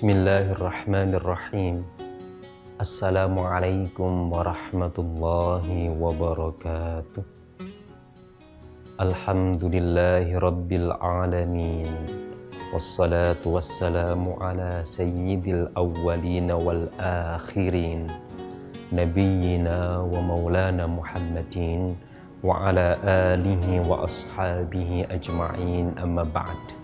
Bismillahirrahmanirrahim. Assalamualaikum warahmatullahi wabarakatuh. Alhamdulillahi rabbil alamin. Wassalatu wassalamu ala sayyidil awwalina wal akhirin. Nabiyyina wa maulana Muhammadin wa ala alihi wa ashabihi ajma'in, amma ba'd.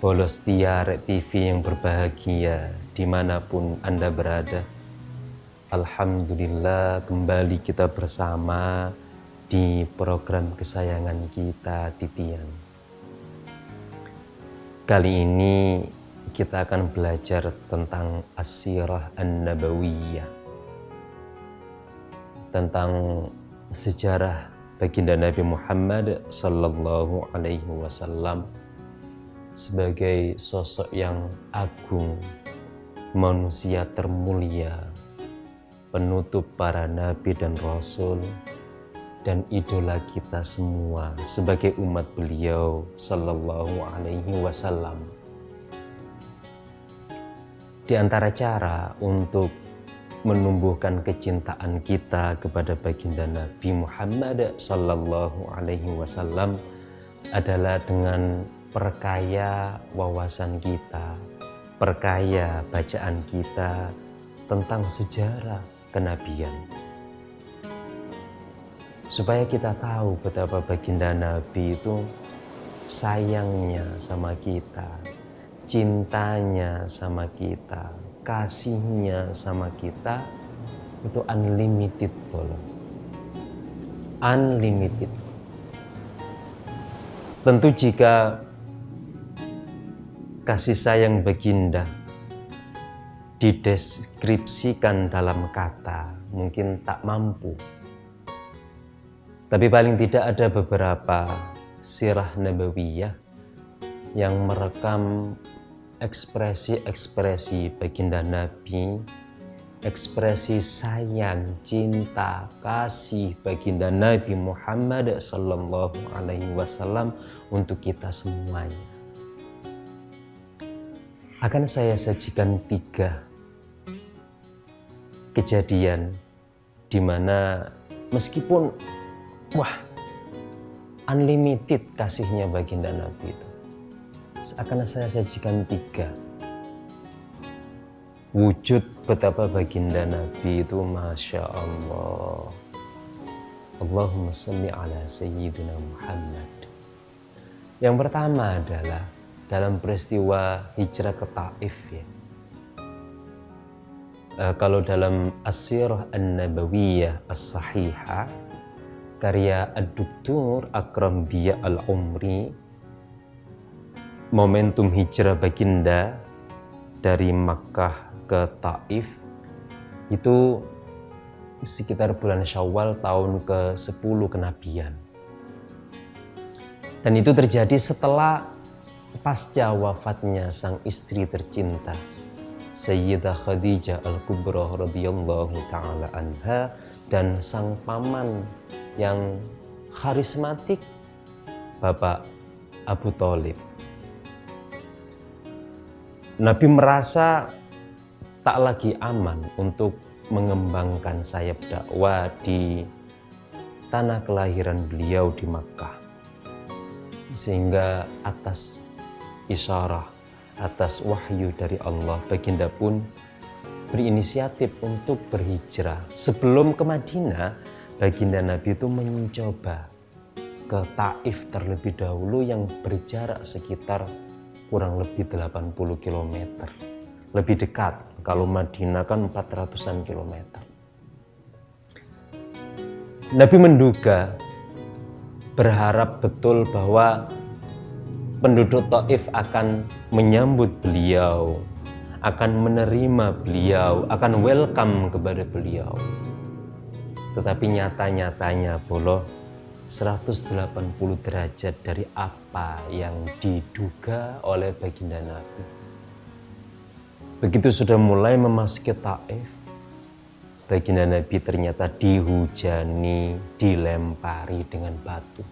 Bolestiar TV yang berbahagia dimanapun Anda berada, alhamdulillah kembali kita bersama di program kesayangan kita, Titian. Kali ini kita akan belajar tentang As-Sirah An-Nabawiyah, tentang sejarah baginda Nabi Muhammad sallallahu alaihi wasallam sebagai sosok yang agung, manusia termulia, penutup para nabi dan rasul, dan idola kita semua sebagai umat beliau sallallahu alaihi wasallam. Di antara cara untuk menumbuhkan kecintaan kita kepada baginda Nabi Muhammad sallallahu alaihi wasallam adalah dengan perkaya wawasan kita, perkaya bacaan kita tentang sejarah kenabian. Supaya kita tahu betapa baginda Nabi itu sayangnya sama kita, cintanya sama kita, kasihnya sama kita itu unlimited loh. Unlimited. Tentu jika kasih sayang baginda dideskripsikan dalam kata mungkin tak mampu. Tapi paling tidak ada beberapa sirah nabawiyah yang merekam ekspresi-ekspresi baginda Nabi, ekspresi sayang, cinta, kasih baginda Nabi Muhammad sallallahu alaihi wasallam untuk kita semuanya. Akan saya sajikan 3 kejadian di mana meskipun unlimited kasihnya baginda Nabi itu, akan saya sajikan 3 wujud betapa baginda Nabi itu Masya Allah. Allahumma salli ala sayyidina Muhammad. Yang pertama adalah dalam peristiwa hijrah ke Taif ya. Kalau dalam As-Sirah An-Nabawiyah As-Sahihah karya Ad-Doktor Akram Diya Al-Umri, momentum hijrah baginda dari Makkah ke Taif itu sekitar bulan Syawal tahun ke-10 kenabian. Dan itu terjadi setelah pasca wafatnya sang istri tercinta Sayyidah Khadijah Al-Kubra radhiyallahu ta'ala anha dan sang paman yang karismatik Bapak Abu Thalib. Nabi merasa tak lagi aman untuk mengembangkan sayap dakwah di tanah kelahiran beliau di Makkah, sehingga atas isyarah, atas wahyu dari Allah, baginda pun berinisiatif untuk berhijrah. Sebelum ke Madinah, baginda Nabi itu mencoba ke Taif terlebih dahulu yang berjarak sekitar kurang lebih 80 km. Lebih dekat, kalau Madinah kan 400-an kilometer. Nabi menduga, berharap betul bahwa penduduk Taif akan menyambut beliau, akan menerima beliau, akan welcome kepada beliau. Tetapi nyata-nyatanya boloh 180 derajat dari apa yang diduga oleh baginda Nabi. Begitu sudah mulai memasuki Taif, baginda Nabi ternyata dihujani, dilempari dengan batu.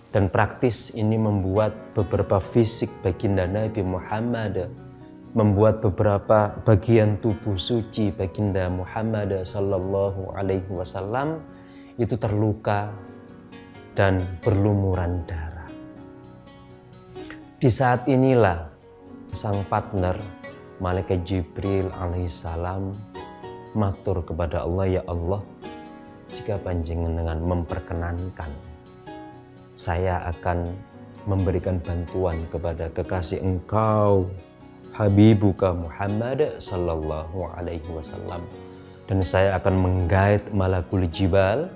Dan praktis ini membuat beberapa fisik baginda Nabi Muhammad membuat beberapa bagian tubuh suci baginda Muhammad sallallahu alaihi wasallam itu terluka dan berlumuran darah. Di saat inilah sang partner malaikat Jibril alaihissalam matur kepada Allah, ya Allah, jika panjenengan memperkenankan, saya akan memberikan bantuan kepada kekasih engkau Habibuka Muhammad sallallahu alaihi wasallam, dan saya akan menggait malakul jibal,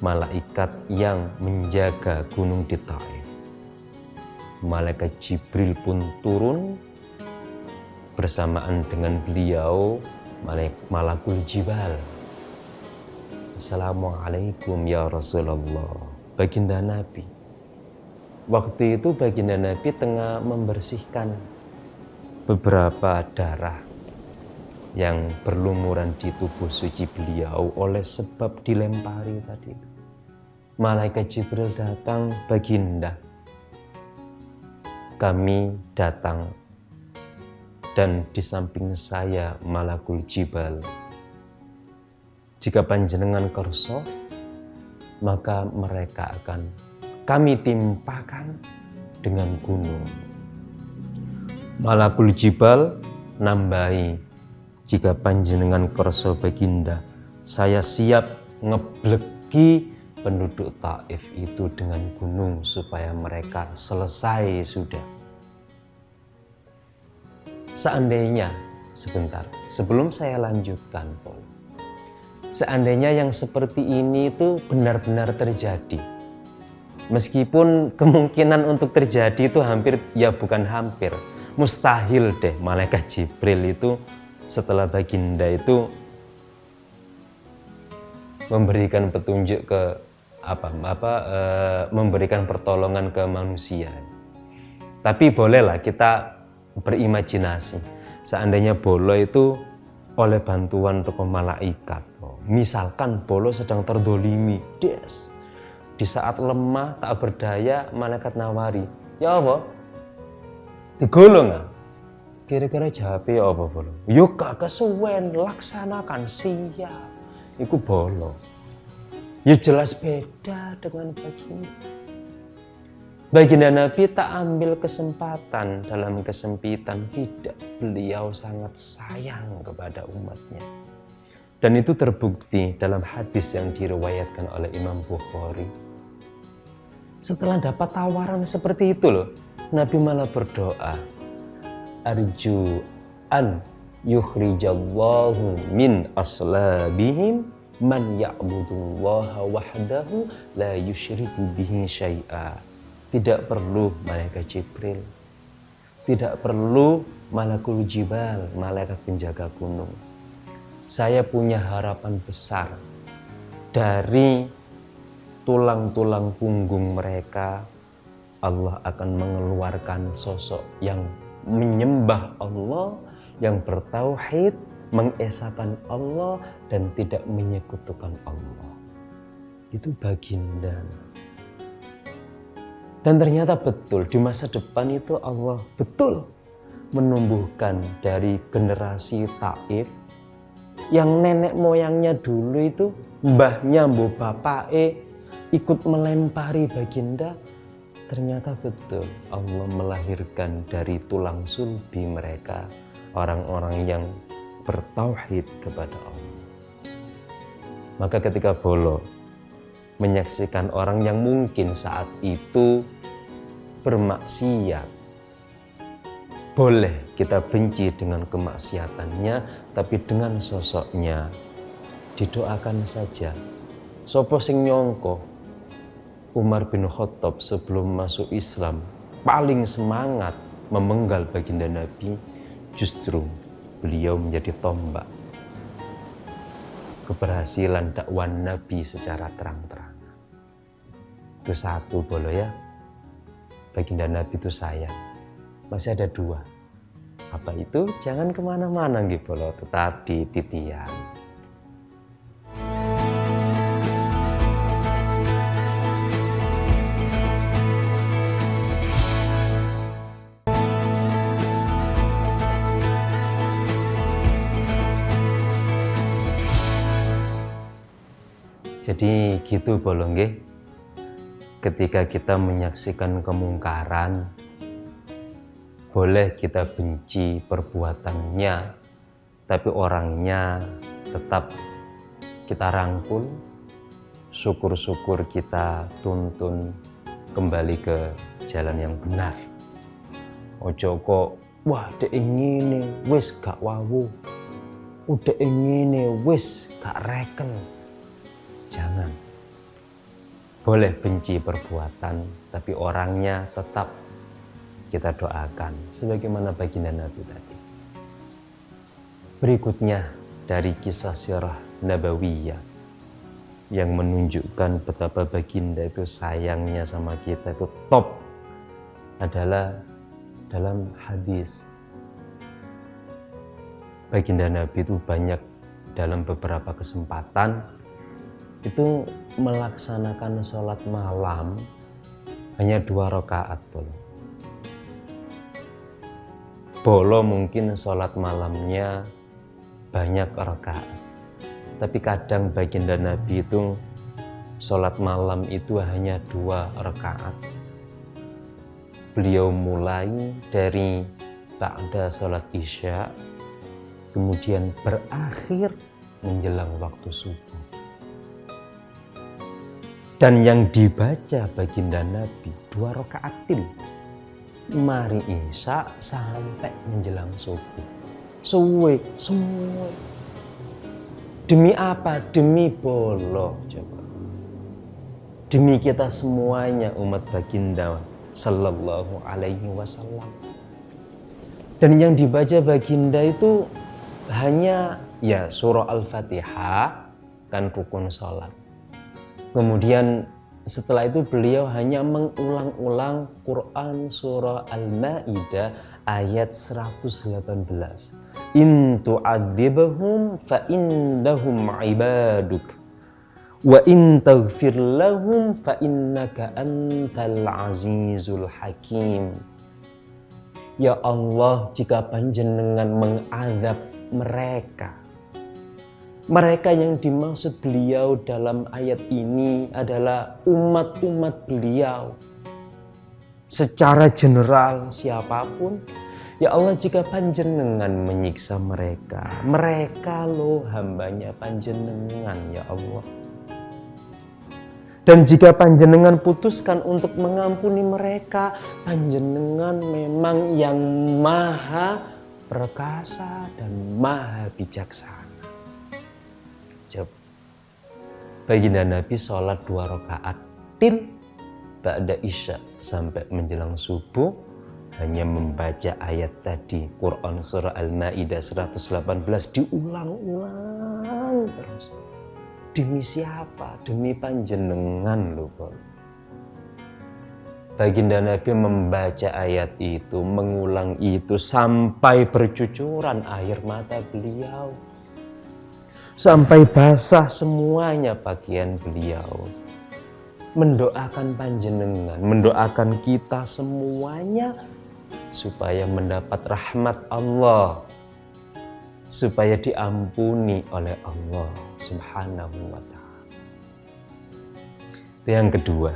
malaikat yang menjaga gunung di Taif. Malaikat Jibril pun turun bersamaan dengan beliau malakul jibal. Assalamualaikum ya Rasulullah. Baginda Nabi, waktu itu baginda Nabi tengah membersihkan beberapa darah yang berlumuran di tubuh suci beliau oleh sebab dilempari tadi. Malaikat Jibril datang, baginda, kami datang, dan di samping saya malakul jibal. Jika panjenengan kersa, maka mereka akan kami timpakan dengan gunung. Malakul jibal nambahi, jika panjenengan kersa baginda, saya siap ngebleki penduduk Taif itu dengan gunung supaya mereka selesai sudah. Seandainya, sebentar, sebelum saya lanjutkan, Paul, seandainya yang seperti ini itu benar-benar terjadi, meskipun kemungkinan untuk terjadi itu hampir, ya bukan hampir, mustahil deh malaikat Jibril itu setelah baginda itu memberikan petunjuk ke memberikan pertolongan ke manusia. Tapi bolehlah kita berimajinasi, seandainya Bolo itu oleh bantuan tokoh malaikat, misalkan Bolo sedang terdolimi, di saat lemah tak berdaya, malaikat nawari, ya Allah, digolong ah. Kira-kira jawabnya apa Bolo? Yuk gak kesuwen, laksanakan, siap. Iku Bolo. Ya jelas beda dengan baginda. Baginda Nabi tak ambil kesempatan dalam kesempitan, tidak. Beliau sangat sayang kepada umatnya. Dan itu terbukti dalam hadis yang diriwayatkan oleh Imam Bukhari. Setelah dapat tawaran seperti itu loh, Nabi malah berdoa, arju an yukhrijallahu min aslabihim man ya'budullaha wahdahu la yusyriku bihi syai'a. Tidak perlu malaikat Jibril, tidak perlu malakul jibal, malaikat penjaga gunung. Saya punya harapan besar dari tulang-tulang punggung mereka. Allah akan mengeluarkan sosok yang menyembah Allah, yang bertauhid, mengesahkan Allah dan tidak menyekutukan Allah. Itu baginda. Dan ternyata betul, di masa depan itu Allah betul menumbuhkan dari generasi Taif yang nenek moyangnya dulu itu, mbahnya, mbah bapake ikut melempari baginda. Ternyata betul Allah melahirkan dari tulang sulbi mereka orang-orang yang bertauhid kepada Allah. Maka ketika Bolo menyaksikan orang yang mungkin saat itu bermaksiat, boleh kita benci dengan kemaksiatannya, tapi dengan sosoknya didoakan saja. Sopo sing nyongko Umar bin Khattab sebelum masuk Islam paling semangat memenggal baginda Nabi, justru beliau menjadi tombak keberhasilan dakwah Nabi secara terang-terangan. Itu satu Bolo ya, baginda Nabi itu sayang. Masih ada dua. Apa itu? Jangan kemana-mana nggih Bolo, tetap di titian. Jadi gitu bolo nggih. Ketika kita menyaksikan kemungkaran, boleh kita benci perbuatannya, tapi orangnya tetap kita rangkul, syukur-syukur kita tuntun kembali ke jalan yang benar. Ojo kok, wah dek ngene wis gak wawu, udah ngene wis gak reken. Jangan. Boleh benci perbuatan, tapi orangnya tetap kita doakan sebagaimana baginda Nabi tadi. Berikutnya dari kisah sirah nabawiyah yang menunjukkan betapa baginda itu sayangnya sama kita itu top adalah dalam hadis. Baginda Nabi itu banyak dalam beberapa kesempatan itu melaksanakan sholat malam hanya 2 rakaat bolo mungkin sholat malamnya banyak rakaat, tapi kadang baginda Nabi itu sholat malam itu hanya 2 rakaat. Beliau mulai dari ba'da sholat isya, kemudian berakhir menjelang waktu subuh. Dan yang dibaca baginda Nabi 2 rakaatil mari isya sampai menjelang subuh. Suwe. Demi apa? Demi bolo coba. Demi kita semuanya umat baginda sallallahu alaihi wasallam. Dan yang dibaca baginda itu hanya ya surah Al-Fatihah, kan rukun salat. Kemudian setelah itu beliau hanya mengulang-ulang Quran surah Al-Maidah ayat 118. In tu'adzibhum fa innahum ibaduk wa in taghfir lahum fa innaka antal azizul hakim. Ya Allah, jika panjenengan mengadab mereka yang dimaksud beliau dalam ayat ini adalah umat-umat beliau. Secara general siapapun, ya Allah jika panjenengan menyiksa mereka loh hambanya panjenengan ya Allah. Dan jika panjenengan putuskan untuk mengampuni mereka, panjenengan memang yang maha perkasa dan maha bijaksana. Baginda Nabi sholat 2 rakaat til ba'da isya sampai menjelang subuh hanya membaca ayat tadi Quran surah Al-Maidah 118 diulang-ulang terus. Demi siapa? Demi panjenengan loh. Baginda Nabi membaca ayat itu, mengulang itu sampai bercucuran air mata beliau. Sampai basah semuanya pakaian beliau. Mendoakan panjenengan, mendoakan kita semuanya supaya mendapat rahmat Allah, supaya diampuni oleh Allah Subhanahu wa ta'ala. Yang kedua,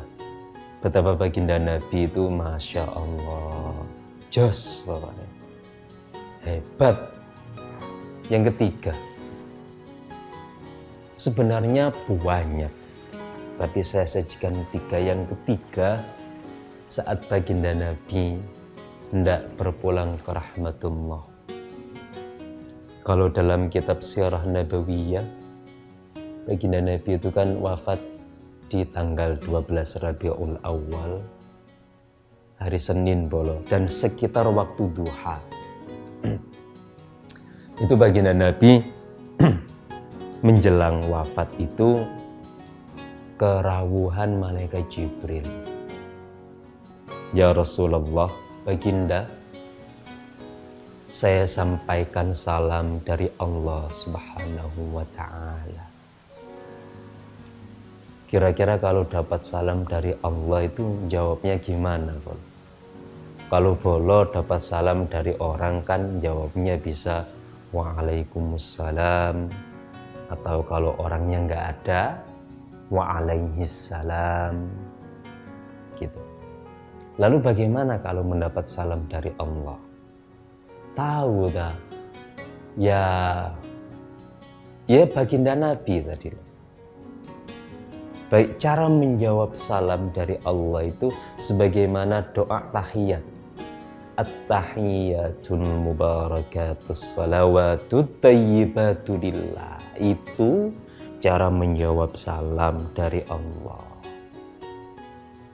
betapa baginda Nabi itu Masya Allah, jos pokoknya, hebat. Yang ketiga, sebenarnya banyak, tapi saya sajikan 3. Yang ketiga, saat baginda Nabi hendak berpulang ke rahmatullah. Kalau dalam kitab Sirah Nabawiyah, baginda Nabi itu kan wafat di tanggal 12 Rabiul Awal, hari Senin bolo, dan sekitar waktu duha. Itu baginda Nabi menjelang wafat itu kerawuhan malaikat Jibril. Ya Rasulullah, baginda, saya sampaikan salam dari Allah Subhanahu wa ta'ala. Kira-kira kalau dapat salam dari Allah itu jawabnya gimana, Bol? Kalau bolo dapat salam dari orang kan jawabnya bisa Waalaikumsalam. Atau kalau orangnya nggak ada, wa alaihissalam. Gitu. Lalu bagaimana kalau mendapat salam dari Allah? Tahu dah. Ya baginda Nabi tadi. Baik, cara menjawab salam dari Allah itu sebagaimana doa tahiyat. At-tahiyyatul mubarakatus salawatut tayyibatu lillah. Itu cara menjawab salam dari Allah.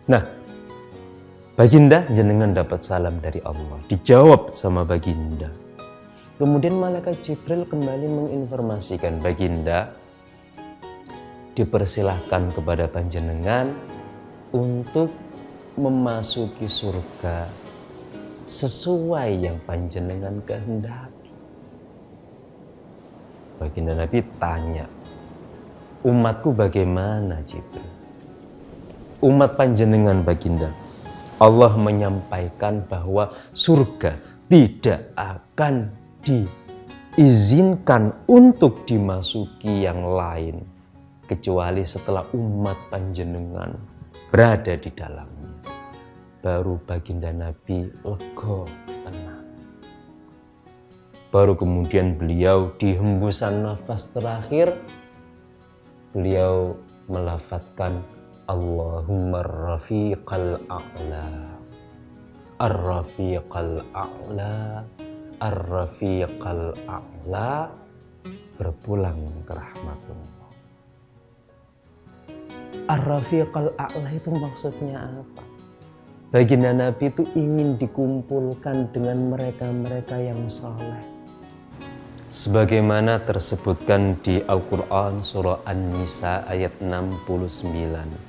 Nah, baginda jenengan dapat salam dari Allah. Dijawab sama baginda. Kemudian malaikat Jibril kembali menginformasikan baginda, dipersilahkan kepada panjenengan untuk memasuki surga sesuai yang panjenengan kehendaki. Baginda Nabi tanya, umatku bagaimana Jibril? Umat panjenengan baginda. Allah menyampaikan bahwa surga tidak akan diizinkan untuk dimasuki yang lain kecuali setelah umat panjenengan berada di dalamnya. Baru baginda Nabi lega, tenang. Baru kemudian beliau di hembusan nafas terakhir beliau melafadzkan Allahumma ar-rafiqal a'la, ar-rafiqal a'la, ar-rafiqal a'la, berpulang ke rahmatullah. Ar-rafiqal a'la itu maksudnya apa? Baginda Nabi itu ingin dikumpulkan dengan mereka-mereka yang saleh. Sebagaimana tersebutkan di Al-Quran surah An-Nisa ayat 69.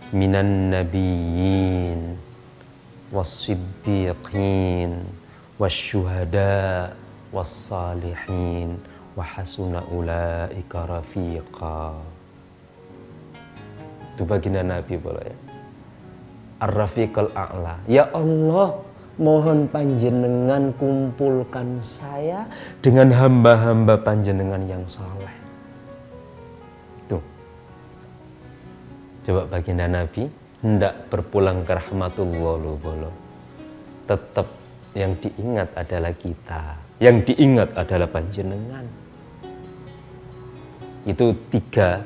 Minan nabiyyin was-siddiqin wasyuhada was-salihin wa hasuna ulaika rafiqa. Itu baginda Nabi boleh ya. Ar-rafiqal a'la. Ya Allah, mohon panjenengan kumpulkan saya dengan hamba-hamba panjenengan yang saleh. Tuh. Coba baginda Nabi hendak berpulang ke rahmatullah bolo. Tetap yang diingat adalah kita, yang diingat adalah panjenengan. Itu tiga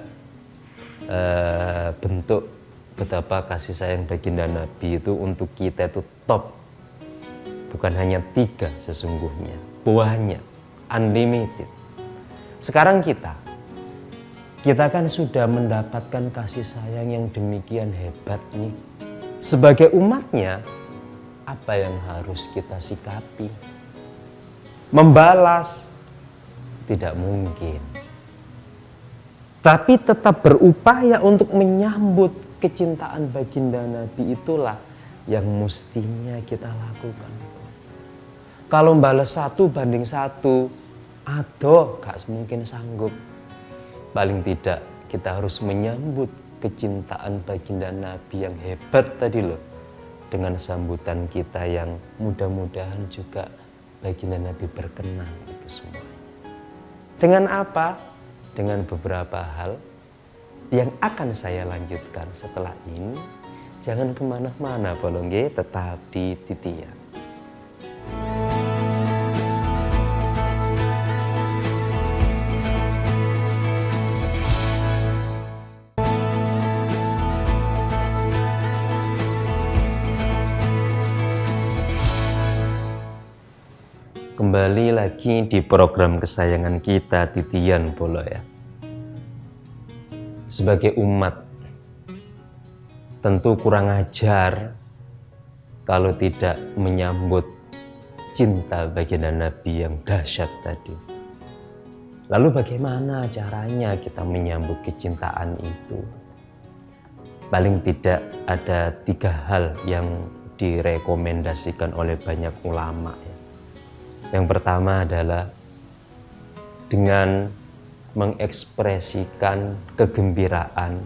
bentuk betapa kasih sayang baginda Nabi itu untuk kita itu top. Bukan hanya tiga sesungguhnya, banyak, unlimited. Sekarang kita kan sudah mendapatkan kasih sayang yang demikian hebat nih. Sebagai umatnya, apa yang harus kita sikapi? Membalas? Tidak mungkin. Tapi tetap berupaya untuk menyambut kecintaan baginda Nabi, itulah yang mestinya kita lakukan. Kalau balas 1 banding 1, aduh gak mungkin sanggup. Paling tidak kita harus menyambut kecintaan baginda Nabi yang hebat tadi loh, dengan sambutan kita yang mudah-mudahan juga baginda Nabi berkenan itu semua. Dengan apa? Dengan beberapa hal yang akan saya lanjutkan setelah ini. Jangan kemana-mana bolongge, tetap di Titian. Kembali lagi di program kesayangan kita Titian Bolo ya. Sebagai umat tentu kurang ajar kalau tidak menyambut cinta baginda Nabi yang dahsyat tadi. Lalu bagaimana caranya kita menyambut kecintaan itu? Paling tidak ada 3 hal yang direkomendasikan oleh banyak ulama ya. Yang pertama adalah dengan mengekspresikan kegembiraan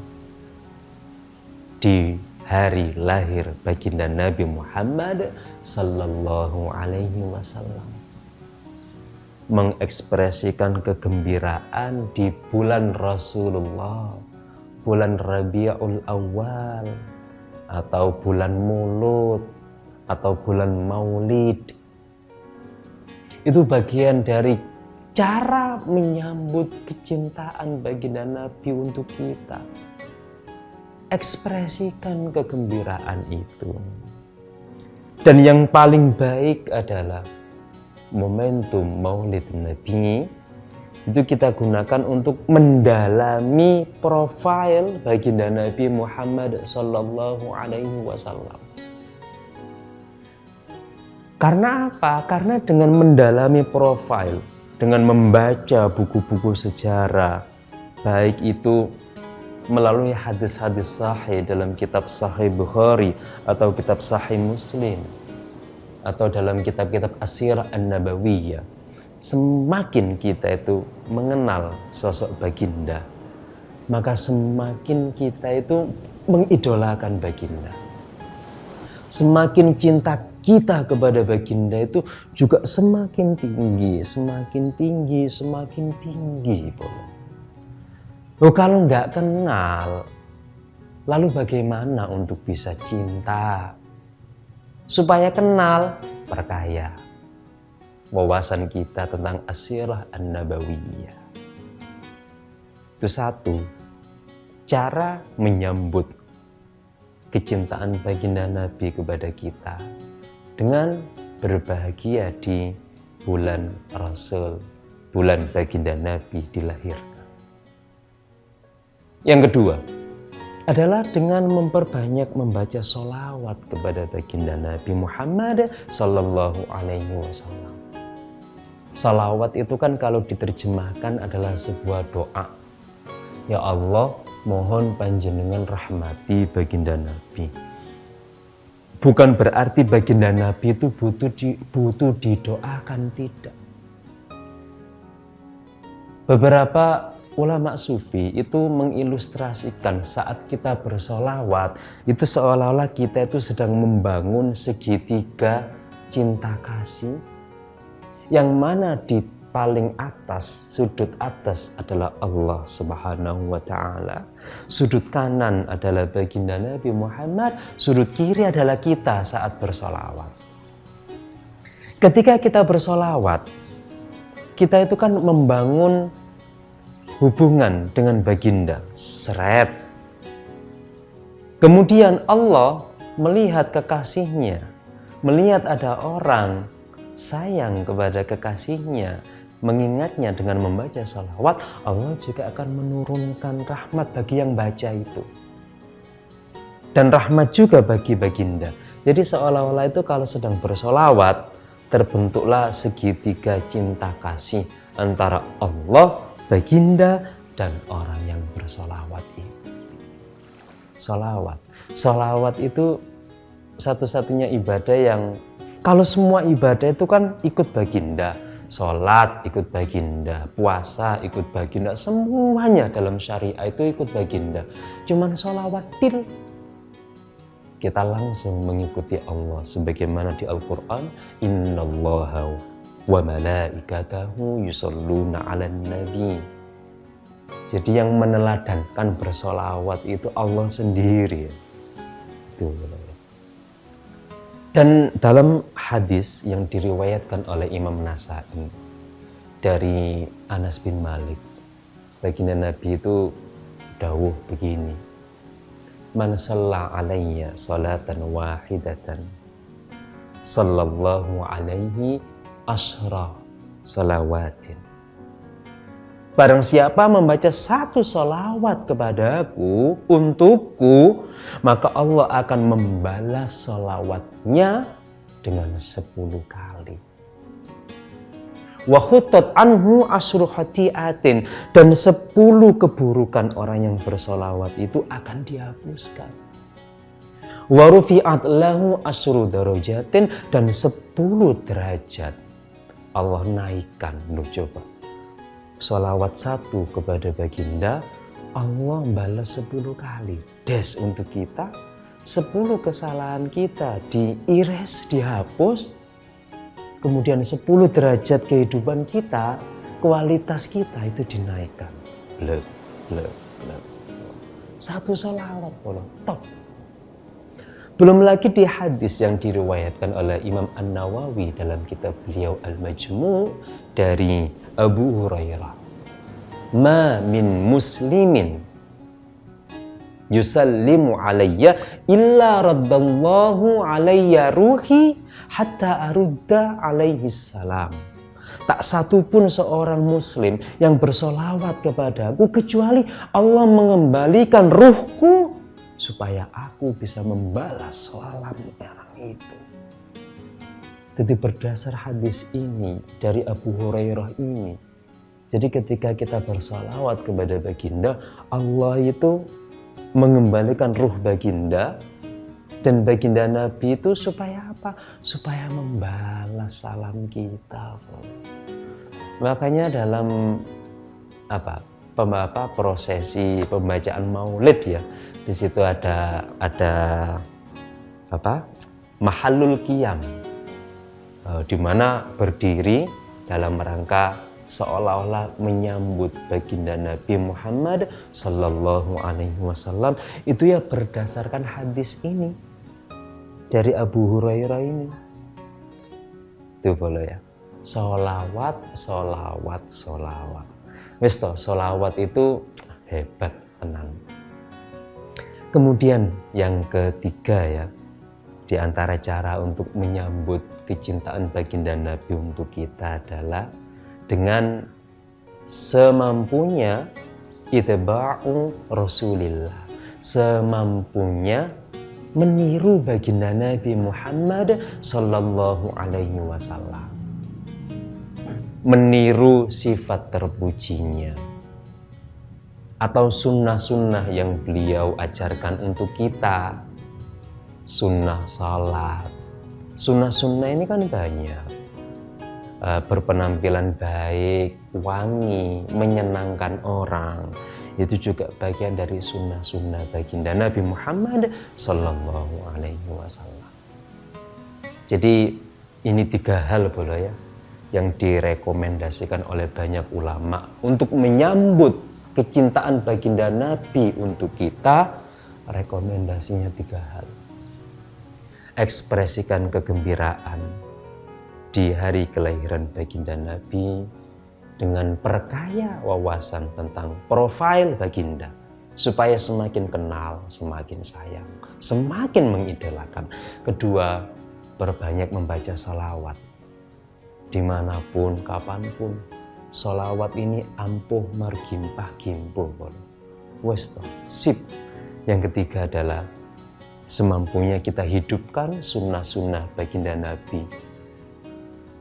di hari lahir baginda Nabi Muhammad sallallahu alaihi wasallam. Mengekspresikan kegembiraan di bulan Rasulullah bulan Rabiul Awal, atau bulan Maulud, atau bulan Maulid. Itu bagian dari cara menyambut kecintaan baginda Nabi untuk kita. Ekspresikan kegembiraan itu. Dan yang paling baik adalah momentum Maulid Nabi itu kita gunakan untuk mendalami profil baginda Nabi Muhammad sallallahu alaihi wasallam. Karena apa? Karena dengan mendalami profil, dengan membaca buku-buku sejarah, baik itu melalui hadis-hadis sahih dalam kitab Sahih Bukhari atau kitab Sahih Muslim atau dalam kitab-kitab As-Sirah An-Nabawiyah, semakin kita itu mengenal sosok baginda, maka semakin kita itu mengidolakan baginda. Semakin cinta kita kepada baginda itu juga semakin tinggi, semakin tinggi, semakin tinggi. Oh, kalau nggak kenal, lalu bagaimana untuk bisa cinta? Supaya kenal, perkaya wawasan kita tentang As-Sirah An-Nabawiyah. Itu satu, cara menyambut kecintaan baginda Nabi kepada kita dengan berbahagia di bulan Rasul, bulan baginda Nabi dilahirkan. Yang kedua adalah dengan memperbanyak membaca sholawat kepada baginda Nabi Muhammad sallallahu alaihi wasallam. Sholawat itu kan kalau diterjemahkan adalah sebuah doa. Ya Allah, mohon panjenengan rahmati baginda Nabi. Bukan berarti baginda Nabi itu butuh didoakan, tidak. Beberapa ulama sufi itu mengilustrasikan saat kita bersolawat itu seolah-olah kita itu sedang membangun segitiga cinta kasih, yang mana di paling atas, sudut atas adalah Allah Subhanahu wa Ta'ala, sudut kanan adalah baginda Nabi Muhammad, sudut kiri adalah kita saat bersolawat. Ketika kita bersolawat, kita itu kan membangun hubungan dengan baginda, seret. Kemudian Allah melihat kekasihnya, melihat ada orang sayang kepada kekasihnya, mengingatnya dengan membaca salawat, Allah juga akan menurunkan rahmat bagi yang baca itu. Dan rahmat juga bagi baginda. Jadi seolah-olah itu kalau sedang bersolawat, terbentuklah segitiga cinta kasih antara Allah, baginda, dan orang yang bersolawat itu. Solawat itu satu-satunya ibadah yang, kalau semua ibadah itu kan ikut baginda, sholat ikut baginda, puasa ikut baginda, semuanya dalam syariah itu ikut baginda. Cuman solawat kita langsung mengikuti Allah sebagaimana di Al-Quran, innallaha wa malaikatahu yusholluna 'alan nabi. Jadi yang meneladankan bersolawat itu Allah sendiri. Dan dalam hadis yang diriwayatkan oleh Imam Nasa'i dari Anas bin Malik, baginda Nabi itu dawuh begini, man shalla alayya salatan wahidatan sallallahu alaihi asyra salawatin. Barang siapa membaca satu salawat kepadaku, untukku, maka Allah akan membalas salawatnya dengan 10 kali. Wa khutat anhu asyru khati'atin, dan 10 keburukan orang yang bersalawat itu akan dihapuskan. Wa rufi'at lahu asyru darajatin, dan 10 derajat Allah naikkan. Loh, coba. Salawat 1 kepada baginda, Allah balas 10 kali. Des untuk kita, 10 kesalahan kita diiris, dihapus. Kemudian 10 derajat kehidupan kita, kualitas kita itu dinaikkan. Satu sholawat top. Belum lagi di hadis yang diriwayatkan oleh Imam An-Nawawi dalam kitab beliau Al-Majmu' dari Abu Hurairah. Ma min muslimin yusallimu alayya illa raddallahu alayya ruhi hatta arudda alaihi salam. Tak satu pun seorang muslim yang bersolawat kepadaku kecuali Allah mengembalikan ruhku supaya aku bisa membalas salam orang itu. Jadi berdasar hadis ini dari Abu Hurairah ini, jadi ketika kita bersalawat kepada baginda, Allah itu mengembalikan ruh baginda, dan baginda Nabi itu supaya apa? Supaya membalas salam kita. Makanya dalam prosesi pembacaan Maulid ya, di situ ada mahallul qiyam, di mana berdiri dalam rangka seolah-olah menyambut baginda Nabi Muhammad Sallallahu Alaihi Wasallam. Itu ya berdasarkan hadis ini dari Abu Hurairah ini. Itu boleh ya. Solawat. Wis toh, solawat itu hebat tenan. Kemudian yang ketiga ya, di antara cara untuk menyambut kecintaan baginda Nabi untuk kita adalah dengan semampunya itba'u Rasulillah, semampunya meniru baginda Nabi Muhammad Sallallahu Alaihi Wasallam, meniru sifat terpujinya atau sunnah-sunnah yang beliau ajarkan untuk kita. Sunnah salat, sunnah-sunnah ini kan banyak, berpenampilan baik, wangi, menyenangkan orang, itu juga bagian dari sunnah-sunnah baginda Nabi Muhammad Sallallahu Alaihi Wasallam. Jadi ini 3 hal boleh ya yang direkomendasikan oleh banyak ulama untuk menyambut kecintaan baginda Nabi untuk kita. Rekomendasinya 3 hal. Ekspresikan kegembiraan di hari kelahiran baginda Nabi dengan perkaya wawasan tentang profil baginda, supaya semakin kenal, semakin sayang, semakin mengidolakan. Kedua, berbanyak membaca salawat dimanapun, kapanpun. Salawat ini ampuh margimpah gimpuh. Wes toh, sip. Yang ketiga adalah semampunya kita hidupkan sunnah-sunnah baginda Nabi.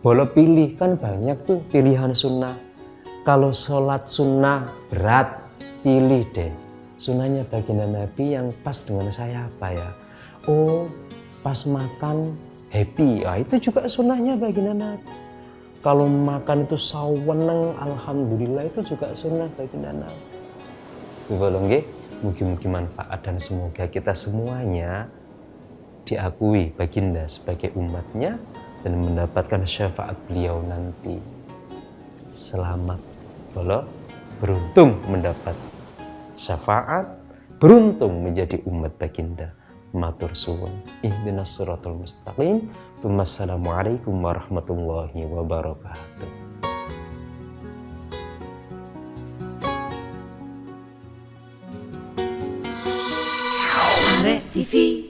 Boleh pilih, kan banyak tuh pilihan sunnah. Kalau sholat sunnah berat, pilih deh sunnahnya baginda Nabi yang pas dengan saya apa ya. Oh, pas makan happy, itu juga sunnahnya baginda Nabi. Kalau makan itu saweneng, alhamdulillah, itu juga sunnah baginda Nabi. Mungkin manfaat, dan semoga kita semuanya diakui baginda sebagai umatnya dan mendapatkan syafaat beliau nanti. Selamat, beruntung mendapat syafaat, beruntung menjadi umat baginda. Matur suwun. Ihdinas siratal mustaqim. Wassalamualaikum warahmatullahi wabarakatuh. TV